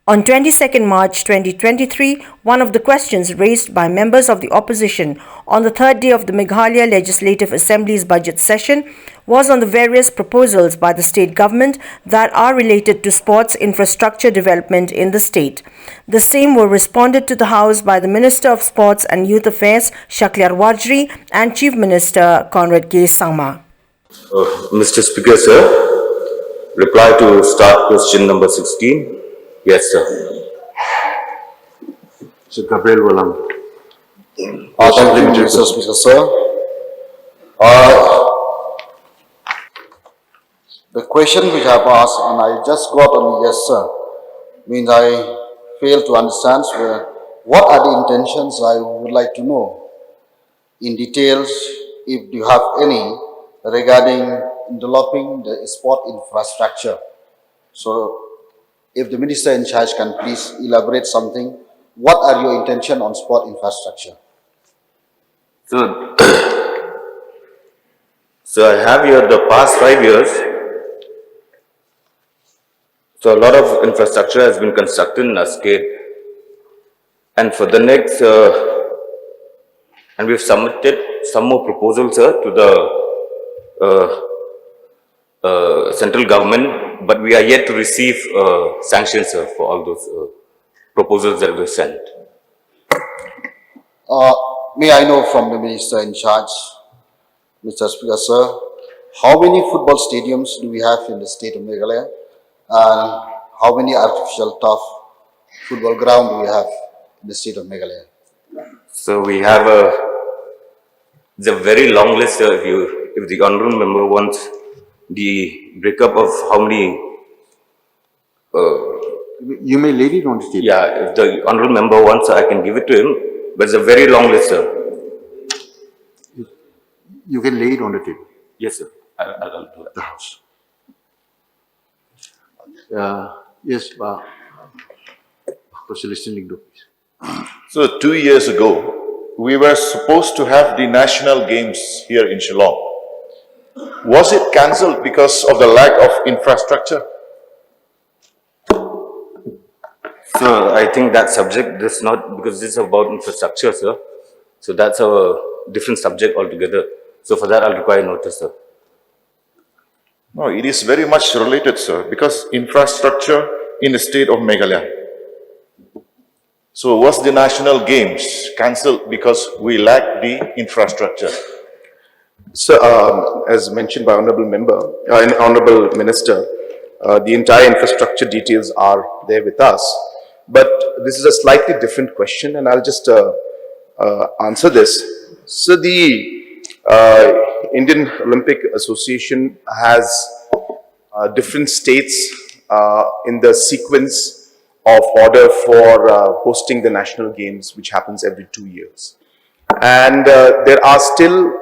On 22nd March 2023, one of the questions raised by members of the opposition on the third day of the Meghalaya Legislative Assembly's budget session was on the various proposals by the state government that are related to sports infrastructure development in the state. The same were responded to the House by the Minister of Sports and Youth Affairs, Shakliar Warjri, and Chief Minister Conrad K Sangma. Mr. Speaker, sir, reply to start question number 16. Yes, sir. Mr. Gabriel Walam. Thank you, Mr. Speaker, sir. The question which I have asked, and I just got on yes, sir, means I fail to understand what are the intentions. I would like to know in details, if you have any, regarding developing the sport infrastructure. So, if the minister in charge can please elaborate something, what are your intention on sport infrastructure? So I have here the past 5 years. So a lot of infrastructure has been constructed in our state, and for the next, and we've submitted some more proposals, sir, to the central government. But we are yet to receive sanctions, sir, for all those proposals that we sent. May I know from the minister in charge, Mr. Speaker, sir, how many football stadiums do we have in the state of Meghalaya? And how many artificial turf football ground do we have in the state of Meghalaya? So we have it's a very long list, sir. If the honourable member wants the breakup of how many. You may lay it on the table. Yeah, if the honourable member wants, I can give it to him. But it's a very long list, sir. You can lay it on the table. Yes, sir. I'll do that. The House. Yes, Professor listening to please. So 2 years ago, we were supposed to have the national games here in Shillong. Was it cancelled because of the lack of infrastructure? So I think that subject is not, because this is about infrastructure, sir. So that's a different subject altogether. So for that, I'll require notice, sir. No, it is very much related, sir, because infrastructure in the state of Meghalaya. So was the national games cancelled because we lack the infrastructure? So, as mentioned by Honorable Minister, the entire infrastructure details are there with us. But this is a slightly different question, and I'll just answer this. So, the Indian Olympic Association has different states in the sequence of order for hosting the national games, which happens every 2 years. And there are still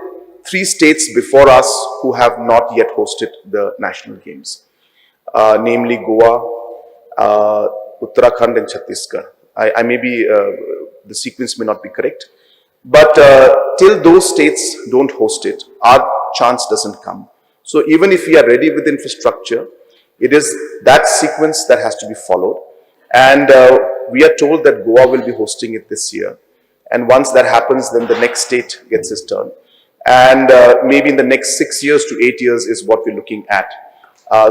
3 states before us who have not yet hosted the national games, namely Goa, Uttarakhand and Chhattisgarh. I may be, the sequence may not be correct, but till those states don't host it, our chance doesn't come. So even if we are ready with infrastructure, it is that sequence that has to be followed. And we are told that Goa will be hosting it this year. And once that happens, then the next state gets its turn. And maybe in the next 6 years to 8 years is what we're looking at.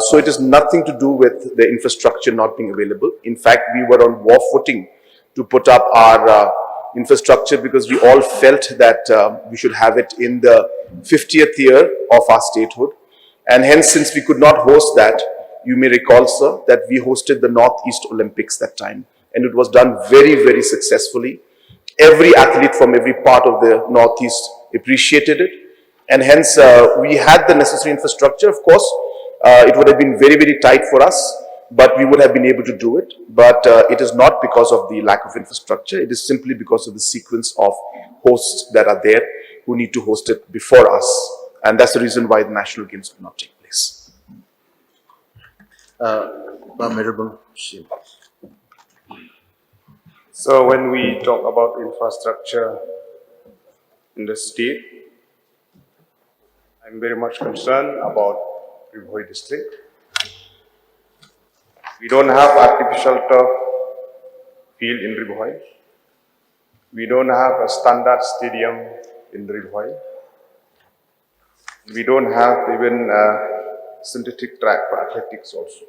So it is nothing to do with the infrastructure not being available. In fact, we were on war footing to put up our infrastructure because we all felt that we should have it in the 50th year of our statehood. And hence, since we could not host that, you may recall, sir, that we hosted the Northeast Olympics that time. And it was done very, very successfully. Every athlete from every part of the Northeast appreciated it. And hence, we had the necessary infrastructure. Of course, it would have been very, very tight for us, but we would have been able to do it. But it is not because of the lack of infrastructure. It is simply because of the sequence of hosts that are there who need to host it before us. And that's the reason why the national games could not take place. So when we talk about infrastructure in the state, I'm very much concerned about Pribhoi district. We don't have artificial turf field in Ribhoi. We don't have a standard stadium in Ribhoi. We don't have even a synthetic track for athletics also.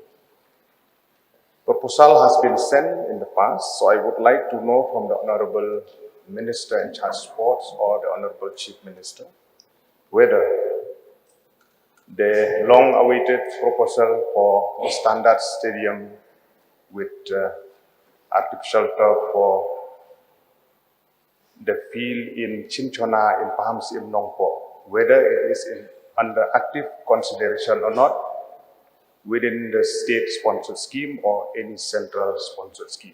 Proposal has been sent in the past, so I would like to know from the Honorable Minister in charge of sports or the Honorable Chief Minister whether the long-awaited proposal for the standard stadium with artificial turf for the field in Chinchona in Paham Sim Nongpo, whether it is under active consideration or not within the state-sponsored scheme or any central-sponsored scheme.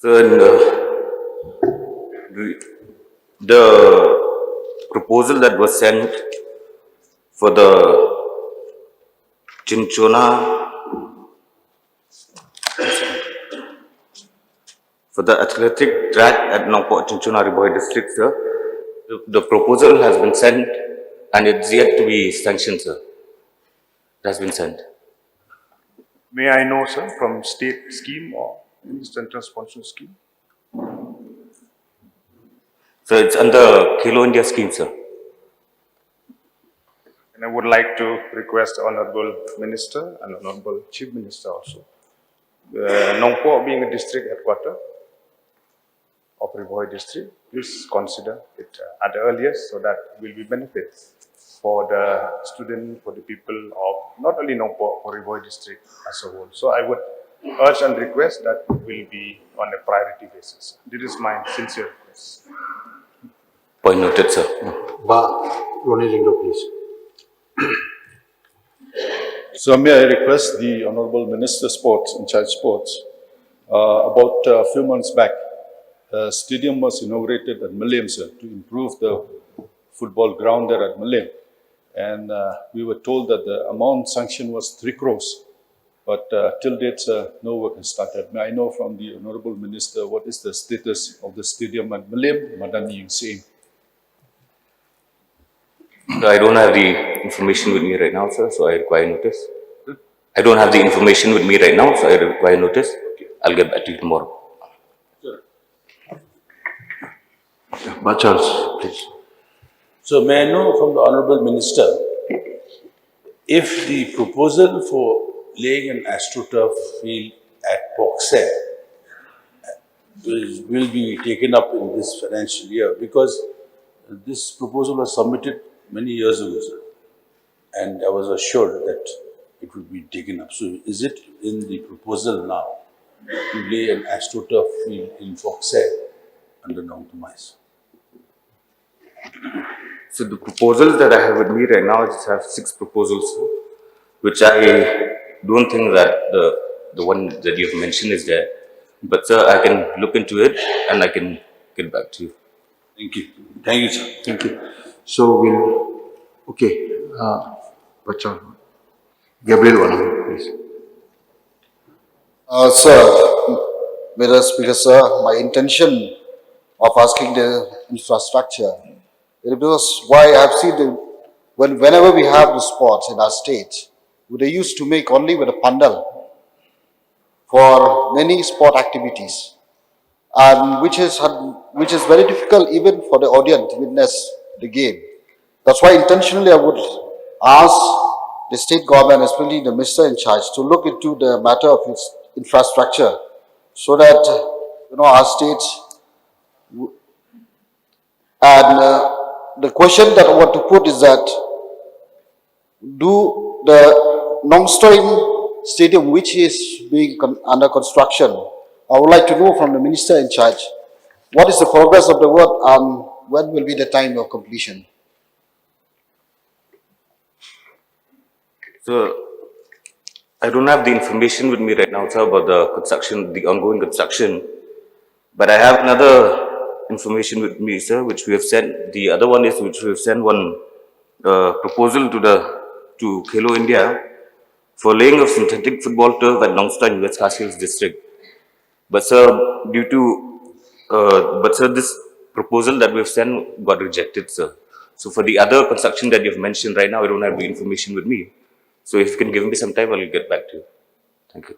So, the proposal that was sent for the Chinchona, for the athletic track at Nongpo Chinchona Ribhoi district, sir, the proposal has been sent and it's yet to be sanctioned, sir. It has been sent. May I know, sir, from state scheme or any central-sponsored scheme? So it's under Khelo India scheme, sir. And I would like to request the Honorable Minister and Honorable Chief Minister also. Nongpo being a district headquarter of Ribhoi district, please consider it at the earliest so that it will be benefit for the student, for the people of not only Nongpo, for Ribhoi district as a whole. So I would urge and request that it will be on a priority basis. This is my sincere request. Point noted, sir. Ronnie Lindo, please. So may I request the Honorable Minister Sports, in charge sports, about a few months back, a stadium was inaugurated at Malay, sir, to improve the football ground there at Malay. And we were told that the amount sanctioned was 3 crores. But till date, sir, no work has started. May I know from the Honorable Minister what is the status of the stadium at Malay, Madani Singh? I don't have the information with me right now, sir, so I require notice. I don't have the information with me right now, so I require notice. I'll get back to you tomorrow. Charles, please. So may I know from the Honorable Minister if the proposal for laying an AstroTurf field at Pokseh will be taken up in this financial year, because this proposal was submitted many years ago, sir, and I was assured that it would be taken up. So is it in the proposal now to lay an AstroTurf field in Pokseh under Nongtumais? So the proposals that I have with me right now, I just have 6 proposals, which I don't think that the one that you have mentioned is there. But sir, I can look into it and I can get back to you. Thank you. Thank you, sir. Thank you. So we'll, okay, Bachar. Gabriel, please. Sir, Mr. Speaker, sir, my intention of asking the infrastructure is because why I've seen whenever we have the sports in our state, they used to make only with a pandal for many sport activities, and which is very difficult even for the audience to witness the game. That's why intentionally I would ask the state government, especially the minister in charge, to look into the matter of its infrastructure, so that our state. And the question that I want to put is that, do the Nongstoin Stadium, which is being under construction, I would like to know from the minister in charge, what is the progress of the work and when will be the time of completion? So I don't have the information with me right now, sir, about the construction, the ongoing construction. But I have another information with me, sir, which we have sent. The other one is which we have sent one proposal to Khelo India for laying of synthetic football turf at Nongsta in West Kashmir district. But sir, this proposal that we've sent got rejected, sir. So for the other construction that you've mentioned right now, I don't have the information with me. So if you can give me some time, I'll get back to you. Thank you.